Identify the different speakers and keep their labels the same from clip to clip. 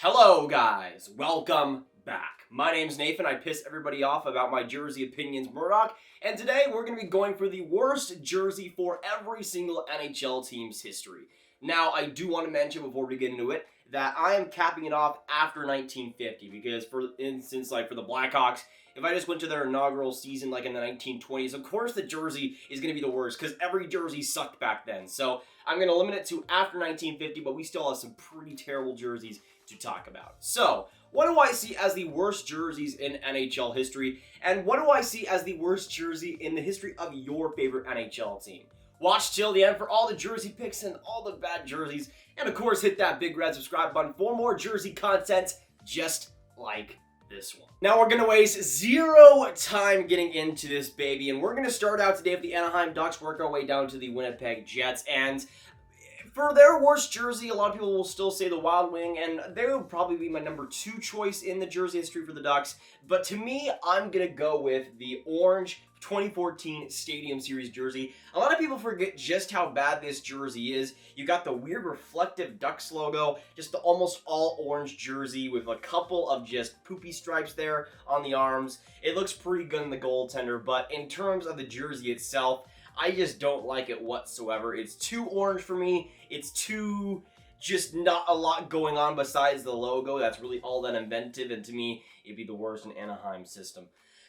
Speaker 1: Hello guys, welcome back. My name's Nathan. I piss everybody off about my jersey opinions, Murdoch, and today we're going to be going for the worst jersey for every single NHL team's history. Now, I do want to mention before we get into it that I am capping it off after 1950 because, for instance, like for the Blackhawks, if I just went to their inaugural season like in the 1920s, of course the jersey is going to be the worst because every jersey sucked back then. So I'm going to limit it to after 1950, but we still have some pretty terrible jerseys to talk about. So, what do I see as the worst jerseys in NHL history? And what do I see as the worst jersey in the history of your favorite NHL team? Watch till the end for all the jersey picks and all the bad jerseys. And of course, hit that big red subscribe button for more jersey content just like this one. Now we're going to waste zero time getting into this baby. And we're going to start out today with the Anaheim Ducks, work our way down to the Winnipeg Jets. And for their worst jersey, a lot of people will still say the Wild Wing, and they would probably be my number 2 choice in the jersey history for the Ducks. But to me, I'm going to go with the orange 2014 Stadium Series jersey. A lot of people forget just how bad this jersey is. You got the weird reflective Ducks logo, just the almost all orange jersey with a couple of just poopy stripes there on the arms. It looks pretty good in the goaltender, but in terms of the jersey itself, I just don't like it whatsoever. It's too orange for me. It's too just not a lot going on besides the logo. That's really all that inventive, and to me, it'd be the worst in Anaheim's system.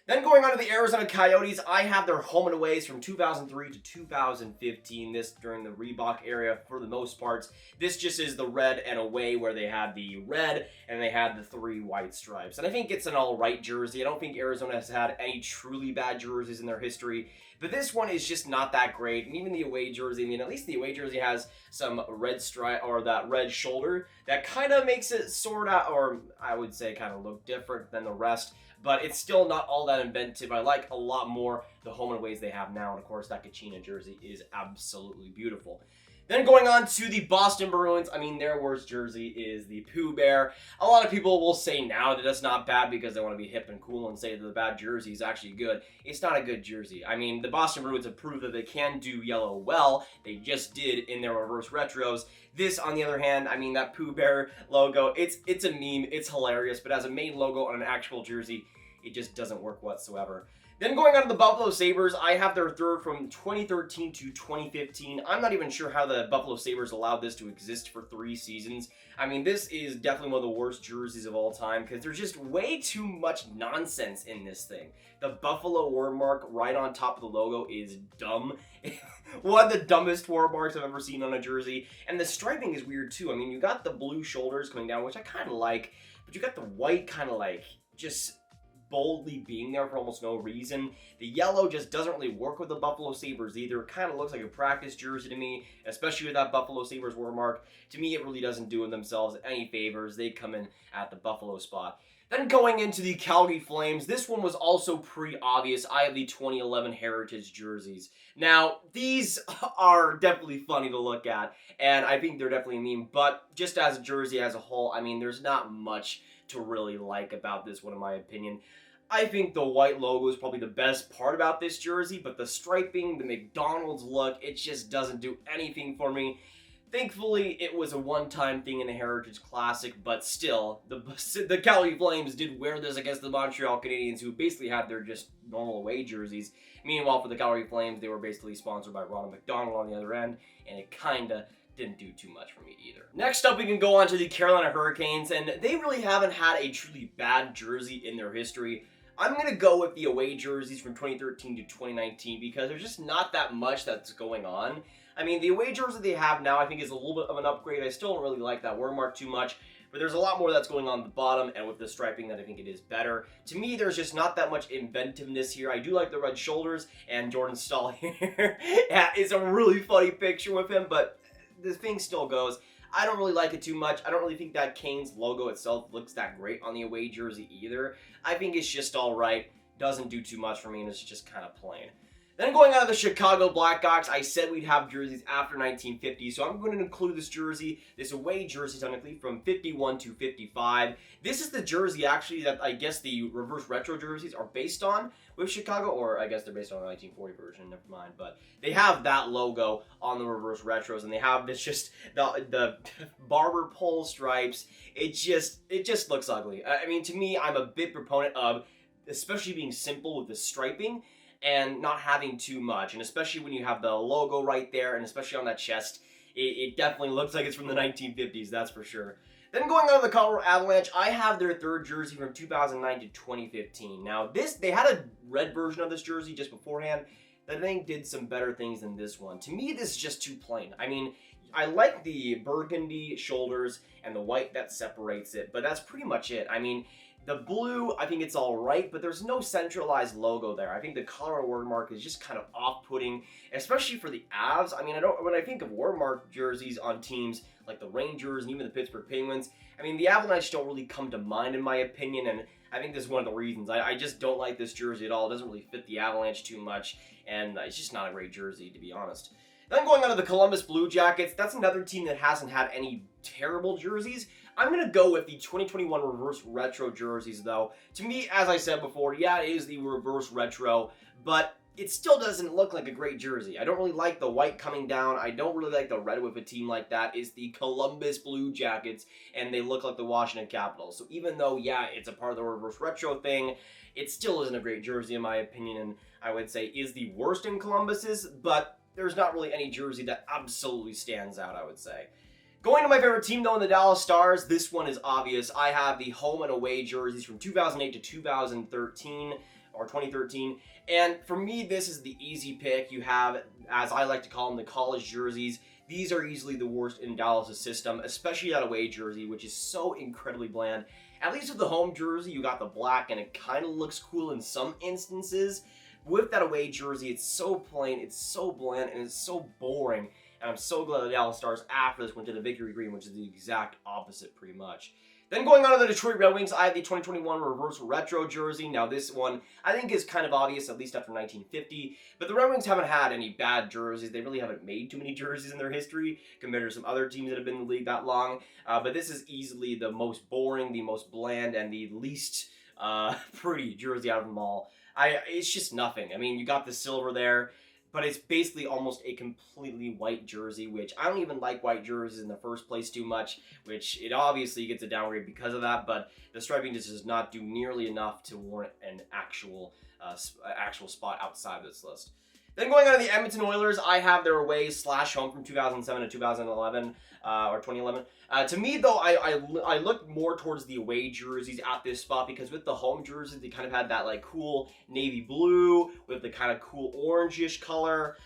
Speaker 1: Then going on to the Arizona Coyotes, I have their home and aways from 2003 to 2015. This during the Reebok area for the most part. This just is the red and away where they had the red and they had the 3 white stripes. And I think it's an alright jersey. I don't think Arizona has had any truly bad jerseys in their history. But this one is just not that great. And even the away jersey, I mean, at least the away jersey has some red stripe or that red shoulder that kind of makes it sort of, or I would say kind of look different than the rest. But it's still not all that inventive. I like a lot more the home and aways they have now. And of course, that Kachina jersey is absolutely beautiful. Then going on to the Boston Bruins, I mean, their worst jersey is the Pooh Bear. A lot of people will say now that it's not bad because they want to be hip and cool and say that the bad jersey is actually good. It's not a good jersey. I mean, the Boston Bruins have proved that they can do yellow well. They just did in their reverse retros. This, on the other hand, I mean, that Pooh Bear logo, it's a meme. It's hilarious. But as a main logo on an actual jersey, it just doesn't work whatsoever. Then going on to the Buffalo Sabres, I have their third from 2013 to 2015. I'm not even sure how the Buffalo Sabres allowed this to exist for 3 seasons. I mean, this is definitely one of the worst jerseys of all time because there's just way too much nonsense in this thing. The Buffalo word mark right on top of the logo is dumb. One of the dumbest word marks I've ever seen on a jersey. And the striping is weird too. I mean, you got the blue shoulders coming down, which I kind of like, but you got the white kind of like just boldly being there for almost no reason. The yellow just doesn't really work with the Buffalo Sabres either. It kind of looks like a practice jersey to me, especially with that Buffalo Sabres word mark. To me, it really doesn't do themselves any favors. They come in at the Buffalo spot. Then going into the Calgary Flames, this one was also pretty obvious. I have the 2011 Heritage jerseys. Now, these are definitely funny to look at, and I think they're definitely a meme, but just as a jersey as a whole, I mean, there's not much to really like about this one in my opinion. I think the white logo is probably the best part about this jersey, but the striping, the McDonald's look, it just doesn't do anything for me. Thankfully, it was a one-time thing in the Heritage Classic, but still, the Calgary Flames did wear this against the Montreal Canadiens, who basically had their just normal away jerseys. Meanwhile, for the Calgary Flames, they were basically sponsored by Ronald McDonald on the other end, and it kinda didn't do too much for me either. Next up, we can go on to the Carolina Hurricanes, and they really haven't had a truly bad jersey in their history. I'm going to go with the away jerseys from 2013 to 2019 because there's just not that much that's going on. I mean, the away jersey they have now I think is a little bit of an upgrade. I still don't really like that word mark too much, but there's a lot more that's going on at the bottom, and with the striping that I think it is better. To me, there's just not that much inventiveness here. I do like the red shoulders, and Jordan Staal here is a really funny picture with him, but the thing still goes. I don't really like it too much. I don't really think that Canes logo itself looks that great on the away jersey either. I think it's just alright. Doesn't do too much for me, and it's just kind of plain. Then going on to the Chicago Blackhawks, I said we'd have jerseys after 1950, so I'm going to include this jersey, this away jersey technically, from 51 to 55. This is the jersey actually that I guess the reverse retro jerseys are based on with Chicago, or I guess they're based on the 1940 version, never mind, but they have that logo on the reverse retros, and they have this just, the barber pole stripes. It just looks ugly. I mean, to me, I'm a big proponent of especially being simple with the striping, and not having too much, and especially when you have the logo right there, and especially on that chest, it definitely looks like it's from the 1950s, that's for sure. Then going on to the Colorado Avalanche, I have their third jersey from 2009 to 2015. Now they had a red version of this jersey just beforehand that I think did some better things than this one. To me, this is just too plain. I mean, I like the burgundy shoulders and the white that separates it, but that's pretty much it. I mean, the blue, I think it's all right, but there's no centralized logo there. I think the Colorado wordmark is just kind of off-putting, especially for the Avs. I mean, when I think of wordmark jerseys on teams like the Rangers and even the Pittsburgh Penguins, I mean, the Avalanche don't really come to mind in my opinion, and I think this is one of the reasons. I just don't like this jersey at all. It doesn't really fit the Avalanche too much, and it's just not a great jersey, to be honest. Then going on to the Columbus Blue Jackets, that's another team that hasn't had any terrible jerseys. I'm going to go with the 2021 reverse retro jerseys, though. To me, as I said before, yeah, it is the reverse retro, but it still doesn't look like a great jersey. I don't really like the white coming down. I don't really like the red with a team like that. It's the Columbus Blue Jackets, and they look like the Washington Capitals. So even though, yeah, it's a part of the reverse retro thing, it still isn't a great jersey in my opinion, and I would say is the worst in Columbus's, but there's not really any jersey that absolutely stands out, I would say. Going to my favorite team, though, in the Dallas Stars, this one is obvious. I have the home and away jerseys from 2008 to 2013, or 2013, and for me, this is the easy pick. You have, as I like to call them, the college jerseys. These are easily the worst in Dallas' system, especially that away jersey, which is so incredibly bland. At least with the home jersey, you got the black, and it kind of looks cool in some instances. With that away jersey, it's so plain, it's so bland, and it's so boring. And I'm so glad the Dallas Stars after this went to the Victory Green, which is the exact opposite pretty much. Then going on to the Detroit Red Wings, I have the 2021 reverse retro jersey. Now this one I think is kind of obvious, at least after 1950. But the Red Wings haven't had any bad jerseys. They really haven't made too many jerseys in their history compared to some other teams that have been in the league that long. But this is easily the most boring, the most bland, and the least pretty jersey out of them all. It's just nothing. I mean, you got the silver there, but it's basically almost a completely white jersey, which I don't even like white jerseys in the first place too much, which it obviously gets a downgrade because of that, but the striping just does not do nearly enough to warrant an actual spot outside this list. Then going on to the Edmonton Oilers, I have their away / home from 2007 to 2011, or 2011. To me, though, I look more towards the away jerseys at this spot, because with the home jerseys, they kind of had that like cool navy blue with the kind of cool orangish color.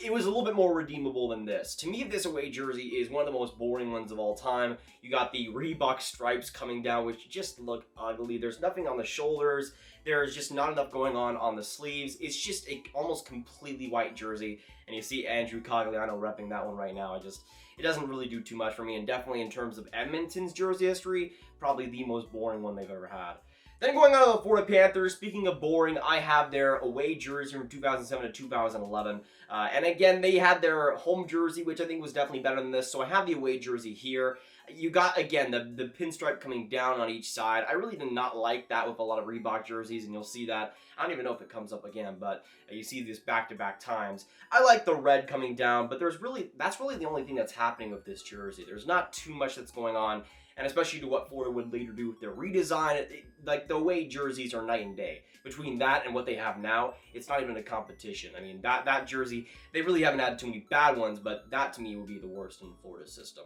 Speaker 1: It was a little bit more redeemable than this. To me, this away jersey is one of the most boring ones of all time. You got the Reebok stripes coming down, which just look ugly. There's nothing on the shoulders. There's just not enough going on the sleeves. It's just a almost completely white jersey. And you see Andrew Cogliano repping that one right now. It doesn't really do too much for me. And definitely in terms of Edmonton's jersey history, probably the most boring one they've ever had. Then going on to the Florida Panthers, speaking of boring, I have their away jersey from 2007 to 2011. And again, they had their home jersey, which I think was definitely better than this. So I have the away jersey here. You got, again, the pinstripe coming down on each side. I really did not like that with a lot of Reebok jerseys, and you'll see that. I don't even know if it comes up again, but you see this back-to-back times. I like the red coming down, but that's really the only thing that's happening with this jersey. There's not too much that's going on. And especially to what Florida would later do with their redesign. Like the away jerseys are night and day. Between that and what they have now, it's not even a competition. I mean, that jersey, they really haven't had too many bad ones, but that to me would be the worst in Florida's system.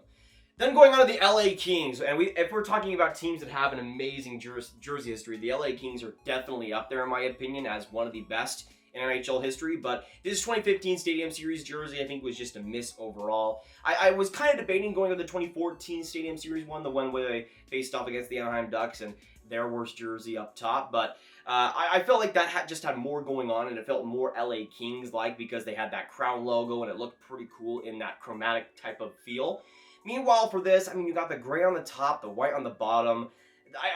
Speaker 1: Then going on to the LA Kings, and if we're talking about teams that have an amazing jersey history, the LA Kings are definitely up there in my opinion as one of the best in NHL history, but this 2015 Stadium Series jersey I think was just a miss overall. I was kind of debating going with the 2014 Stadium Series one, the one where they faced off against the Anaheim Ducks and their worst jersey up top, but I felt like that just had more going on, and it felt more LA Kings-like because they had that crown logo and it looked pretty cool in that chromatic type of feel. Meanwhile, for this, I mean, you got the gray on the top, the white on the bottom.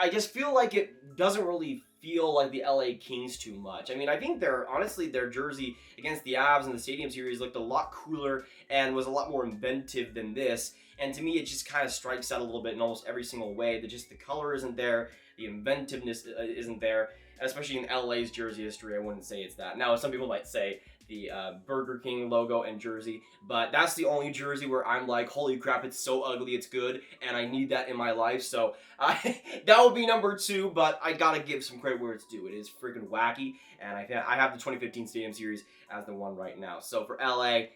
Speaker 1: I just feel like it doesn't really feel like the LA Kings too much. I mean, I think honestly, their jersey against the Avs in the Stadium Series looked a lot cooler and was a lot more inventive than this. And to me, it just kind of strikes out a little bit in almost every single way. That just the color isn't there, the inventiveness isn't there, especially in LA's jersey history. I wouldn't say it's that. Now, some people might say the Burger King logo and jersey, but that's the only jersey where I'm like, holy crap, it's so ugly, it's good, and I need that in my life. So that would be number 2, but I gotta give some credit where it's due. It is freaking wacky, and I have the 2015 Stadium Series as the one right now. So for LA,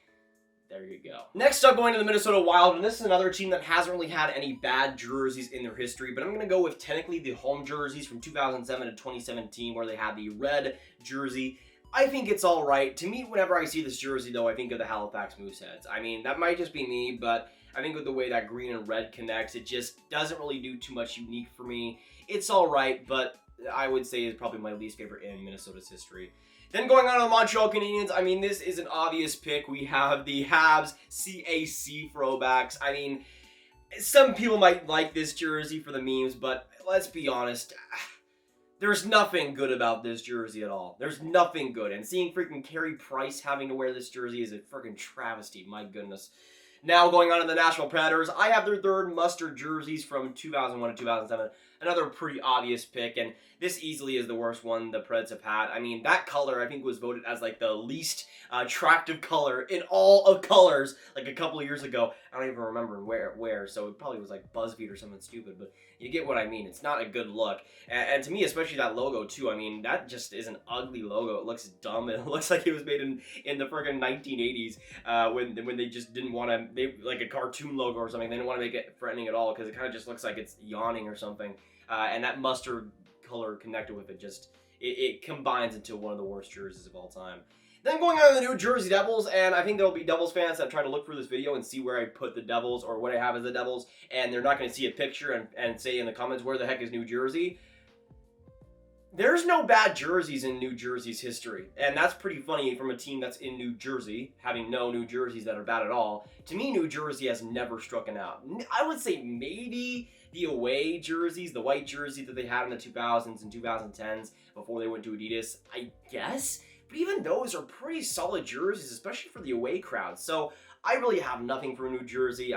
Speaker 1: there you go. Next up, going to the Minnesota Wild, and this is another team that hasn't really had any bad jerseys in their history, but I'm going to go with technically the home jerseys from 2007 to 2017, where they had the red jersey. I think it's all right. To me, whenever I see this jersey, though, I think of the Halifax Mooseheads. I mean, that might just be me, but I think with the way that green and red connects, it just doesn't really do too much unique for me. It's all right, but I would say is probably my least favorite in Minnesota's history. Then going on to the Montreal Canadiens, I mean, this is an obvious pick. We have the Habs CAC Throwbacks. I mean, some people might like this jersey for the memes, but let's be honest, there's nothing good about this jersey at all. There's nothing good. And seeing freaking Carey Price having to wear this jersey is a freaking travesty. My goodness. Now going on to the Nashville Predators, I have their third mustard jerseys from 2001 to 2007. Another pretty obvious pick, and this easily is the worst one the Preds have had. I mean, that color, I think, was voted as, like, the least attractive color in all of colors, like, a couple of years ago. I don't even remember where, so it probably was, like, BuzzFeed or something stupid, but you get what I mean. It's not a good look. And to me, especially that logo, too, I mean, that just is an ugly logo. It looks dumb. It looks like it was made in the friggin' 1980s when they just didn't want to, like a cartoon logo or something. They didn't want to make it threatening at all because it kind of just looks like it's yawning or something. And that mustard color connected with it it combines into one of the worst jerseys of all time. Then going on to the New Jersey Devils, and I think there'll be Devils fans that try to look through this video and see where I put the Devils or what I have as the Devils, and they're not going to see a picture and say in the comments, where the heck is New Jersey? There's no bad jerseys in New Jersey's history, and that's pretty funny from a team that's in New Jersey, having no New Jerseys that are bad at all. To me, New Jersey has never struck out. I would say maybe the away jerseys, the white jersey that they had in the 2000s and 2010s before they went to Adidas, I guess. But even those are pretty solid jerseys, especially for the away crowd. So I really have nothing for New Jersey.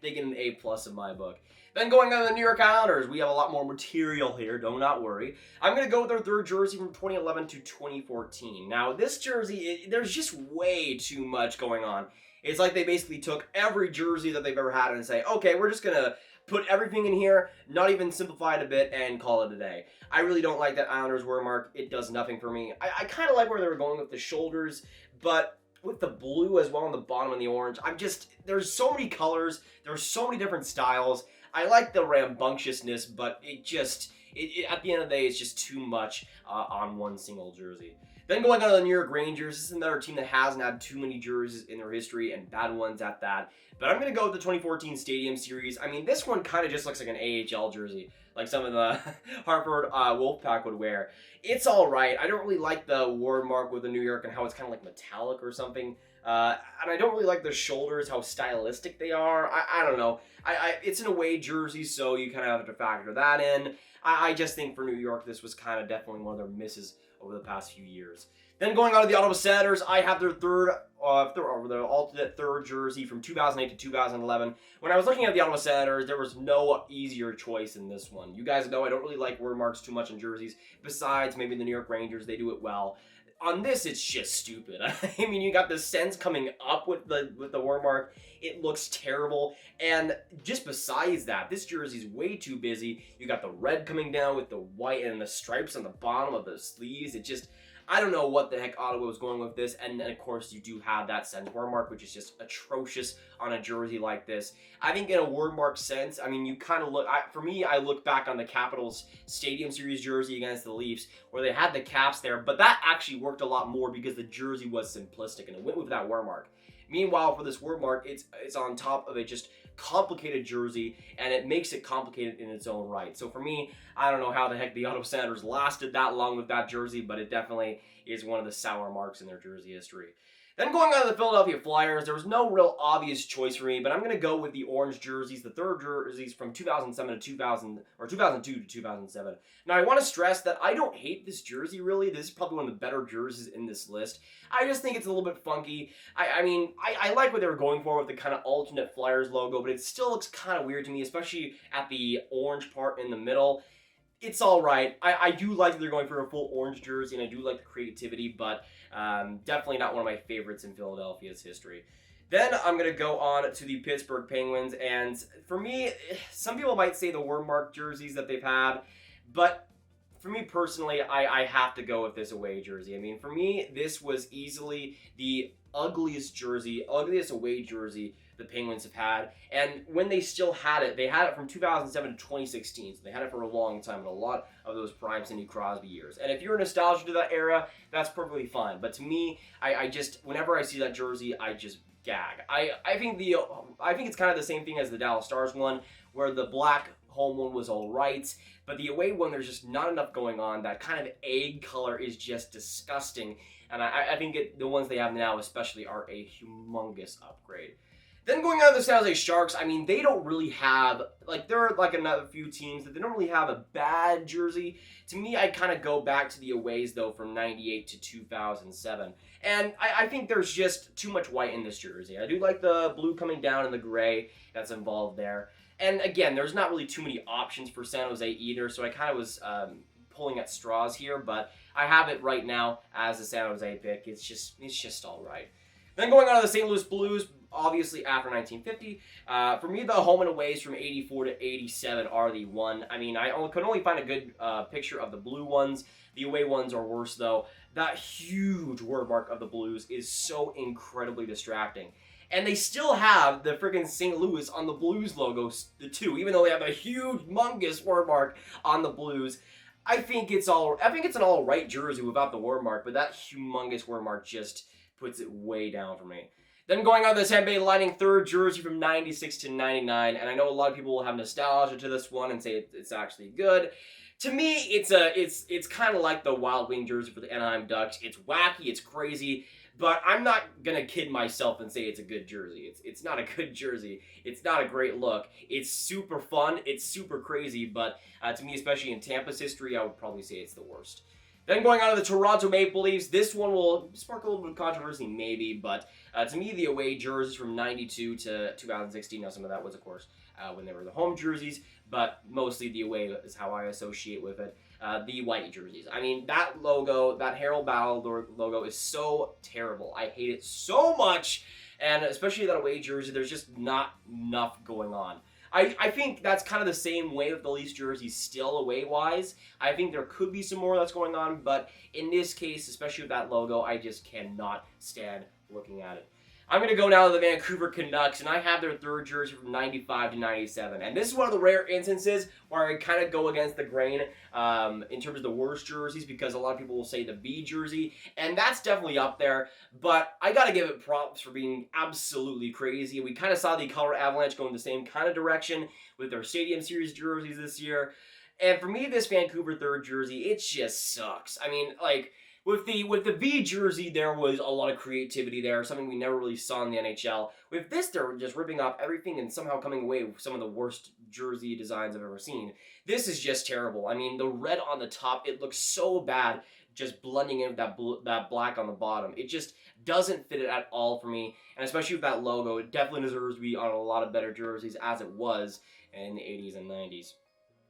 Speaker 1: They get an A+ in my book. Then going on to the New York Islanders, we have a lot more material here, do not worry. I'm going to go with their third jersey from 2011 to 2014. Now, this jersey, there's just way too much going on. It's like they basically took every jersey that they've ever had and say, okay, we're just going to put everything in here, not even simplify it a bit, and call it a day. I really don't like that Islanders wear mark. It does nothing for me. I kind of like where they were going with the shoulders, but with the blue as well on the bottom and the orange, there's so many colors, there's so many different styles. I like the rambunctiousness, but at the end of the day, it's just too much on one single jersey. Then going on to the New York Rangers, this is another team that hasn't had too many jerseys in their history, and bad ones at that. But I'm going to go with the 2014 Stadium Series. I mean, this one kind of just looks like an AHL jersey, like some of the Hartford Wolfpack would wear. It's all right. I don't really like the word mark with the New York and how it's kind of like metallic or something. And I don't really like the shoulders, how stylistic they are. I don't know. It's an away jersey, so you kind of have to factor that in. I just think for New York, this was kind of definitely one of their misses over the past few years. Then going on to the Ottawa Senators, I have their their alternate third jersey from 2008 to 2011. When I was looking at the Ottawa Senators, there was no easier choice in this one. You guys know I don't really like word marks too much in jerseys. Besides, maybe the New York Rangers, they do it well. On this, it's just stupid. I mean, you got the Sens coming up with the word mark. It looks terrible. And just besides that, this jersey's way too busy. You got the red coming down with the white and the stripes on the bottom of the sleeves. It just, I don't know what the heck Ottawa was going with this. And then, of course, you do have that Sens word mark, which is just atrocious on a jersey like this. I think in a word mark sense, I mean, you kind of look, for me, I look back on the Capitals Stadium Series jersey against the Leafs, where they had the caps there, but that actually worked a lot more because the jersey was simplistic, and it went with that word mark. Meanwhile, for this word mark, it's on top of a just complicated jersey, and it makes it complicated in its own right. So for me, I don't know how the heck the Ottawa Senators lasted that long with that jersey, but it definitely is one of the sour marks in their jersey history. Then going on to the Philadelphia Flyers, there was no real obvious choice for me, but I'm going to go with the orange jerseys, the third jerseys from 2007 to 2000, or 2002 to 2007. Now, I want to stress that I don't hate this jersey, really. This is probably one of the better jerseys in this list. I just think it's a little bit funky. I mean, I like what they were going for with the kind of alternate Flyers logo, but it still looks kind of weird to me, especially at the orange part in the middle. It's all right. I do like that they're going for a full orange jersey, and I do like the creativity, but definitely not one of my favorites in Philadelphia's history. Then I'm going to go on to the Pittsburgh Penguins, and for me, some people might say the word-marked jerseys that they've had, but for me personally, I have to go with this away jersey. I mean, for me, this was easily the ugliest away jersey the Penguins have had, and when they still had it, they had it from 2007 to 2016, so they had it for a long time, and a lot of those prime Sidney Crosby years. And if you're nostalgic to that era, that's perfectly fine. But to me, I just, whenever I see that jersey, I just gag. I think it's kind of the same thing as the Dallas Stars one, where the black home one was all right, but the away one, there's just not enough going on. That kind of egg color is just disgusting, and I think the ones they have now especially are a humongous upgrade. Then going on to the San Jose Sharks, I mean, they don't really have, like, there are like another few teams that they don't really have a bad jersey. To me, I kind of go back to the aways, though, from 98 to 2007. And I think there's just too much white in this jersey. I do like the blue coming down and the gray that's involved there. And again, there's not really too many options for San Jose either, so I kind of was pulling at straws here, but I have it right now as a San Jose pick. It's just all right. Then going on to the St. Louis Blues, obviously after 1950, for me the home and aways from 84 to 87 are the one. I mean, I could only find a good picture of the blue ones. The away ones are worse though. That huge word mark of the Blues is so incredibly distracting. And they still have the freaking St. Louis on the Blues logo too, even though they have a huge, humongous word mark on the Blues. I think it's an all right jersey without the word mark, but that humongous word mark just puts it way down for me. Then going on to the Tampa Bay Lightning third jersey from 96 to 99, and I know a lot of people will have nostalgia to this one and say it's actually good. To me, it's kind of like the Wild Wing jersey for the Anaheim Ducks. It's wacky, it's crazy, but I'm not gonna kid myself and say it's a good jersey. It's not a good jersey. It's not a great look. It's super fun. It's super crazy, but to me, especially in Tampa's history, I would probably say it's the worst. Then going on to the Toronto Maple Leafs, this one will spark a little bit of controversy maybe, but to me the away jerseys from 92 to 2016, now some of that was of course when they were the home jerseys, but mostly the away is how I associate with it. The white jerseys. I mean, that logo, that Harold Ballard logo is so terrible. I hate it so much, and especially that away jersey, there's just not enough going on. I think that's kind of the same way with the Leafs jerseys still away-wise. I think there could be some more that's going on, but in this case, especially with that logo, I just cannot stand looking at it. I'm going to go now to the Vancouver Canucks, and I have their third jersey from 95 to 97. And this is one of the rare instances where I kind of go against the grain in terms of the worst jerseys, because a lot of people will say the V jersey, and that's definitely up there. But I got to give it props for being absolutely crazy. We kind of saw the Colorado Avalanche go in the same kind of direction with their Stadium Series jerseys this year. And for me, this Vancouver third jersey, it just sucks. I mean, like, With the V jersey, there was a lot of creativity there, something we never really saw in the NHL. With this, they're just ripping off everything and somehow coming away with some of the worst jersey designs I've ever seen. This is just terrible. I mean, the red on the top, it looks so bad, just blending in with that black on the bottom. It just doesn't fit it at all for me, and especially with that logo, it definitely deserves to be on a lot of better jerseys as it was in the 80s and 90s.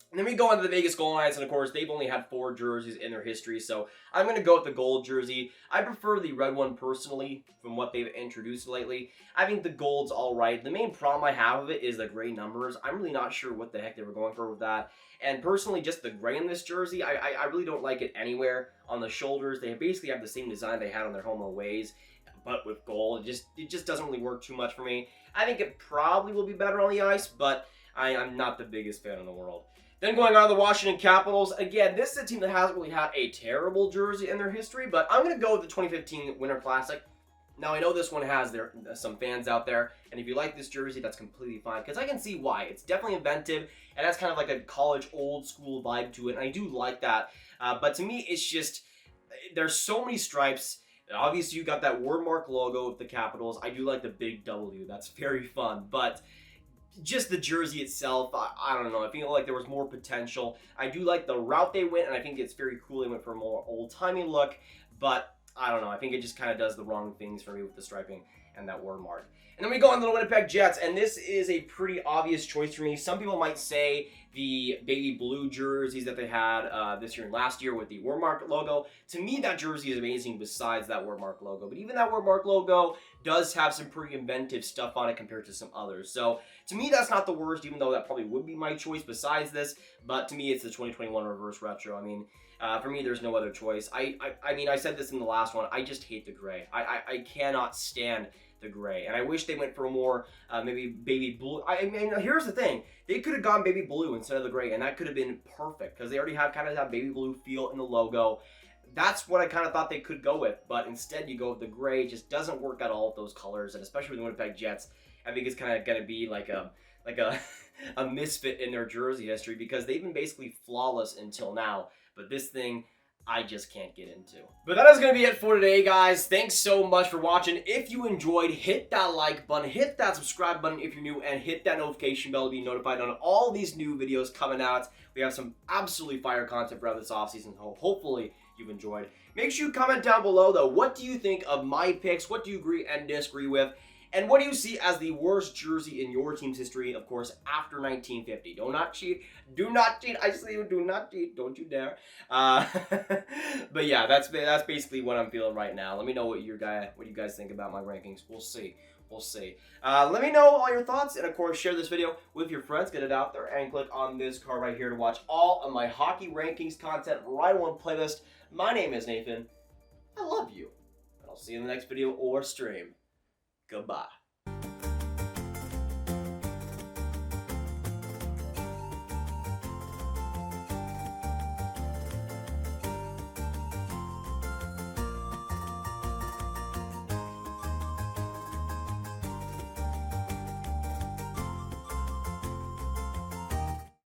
Speaker 1: And then we go on to the Vegas Golden Knights, and of course, they've only had 4 jerseys in their history, so I'm going to go with the gold jersey. I prefer the red one personally from what they've introduced lately. I think the gold's alright. The main problem I have with it is the gray numbers. I'm really not sure what the heck they were going for with that. And personally, just the gray in this jersey, I really don't like it anywhere. On the shoulders, they basically have the same design they had on their home aways, but with gold. It just doesn't really work too much for me. I think it probably will be better on the ice, but I'm not the biggest fan in the world. Then going on to the Washington Capitals, again, this is a team that hasn't really had a terrible jersey in their history, but I'm going to go with the 2015 Winter Classic. Now, I know this one has some fans out there, and if you like this jersey, that's completely fine, because I can see why. It's definitely inventive, and has kind of like a college old-school vibe to it, and I do like that. But to me, it's just, there's so many stripes. Obviously, you got that wordmark logo with the Capitals. I do like the big W. That's very fun. But just the jersey itself, I don't know. I feel like there was more potential. I do like the route they went, and I think it's very cool they went for a more old-timey look. But I don't know. I think it just kind of does the wrong things for me with the striping and that word mark. And then we go on to the Winnipeg Jets, and this is a pretty obvious choice for me. Some people might say the baby blue jerseys that they had this year and last year with the wordmark logo. To me, that jersey is amazing besides that wordmark logo. But even that wordmark logo does have some pretty inventive stuff on it compared to some others. So to me, that's not the worst, even though that probably would be my choice besides this. But to me, it's the 2021 reverse retro. I mean, for me, there's no other choice. I mean, I said this in the last one. I just hate the gray. I cannot stand the gray, and I wish they went for a more maybe baby blue. I mean, here's the thing: they could have gone baby blue instead of the gray, and that could have been perfect because they already have kind of that baby blue feel in the logo. That's what I kind of thought they could go with, but instead you go with the gray. It just doesn't work at all with those colors, and especially with the Winnipeg Jets, I think it's kind of going to be like a a misfit in their jersey history because they've been basically flawless until now. But this thing, I just can't get into. But that is going to be it for today, guys. Thanks so much for watching. If you enjoyed, hit that like button, hit that subscribe button if you're new, and hit that notification bell to be notified on all these new videos coming out. We have some absolutely fire content for this offseason, so hopefully you've enjoyed. Make sure you comment down below, though. What do you think of my picks? What do you agree and disagree with? And what do you see as the worst jersey in your team's history, of course, after 1950? Do not cheat. Do not cheat. I say do not cheat. Don't you dare. But yeah, that's basically what I'm feeling right now. Let me know what you guys think about my rankings. We'll see. We'll see. Let me know all your thoughts, and of course, share this video with your friends. Get it out there, and click on this card right here to watch all of my hockey rankings content right on one playlist. My name is Nathan. I love you. And I'll see you in the next video or stream. Goodbye.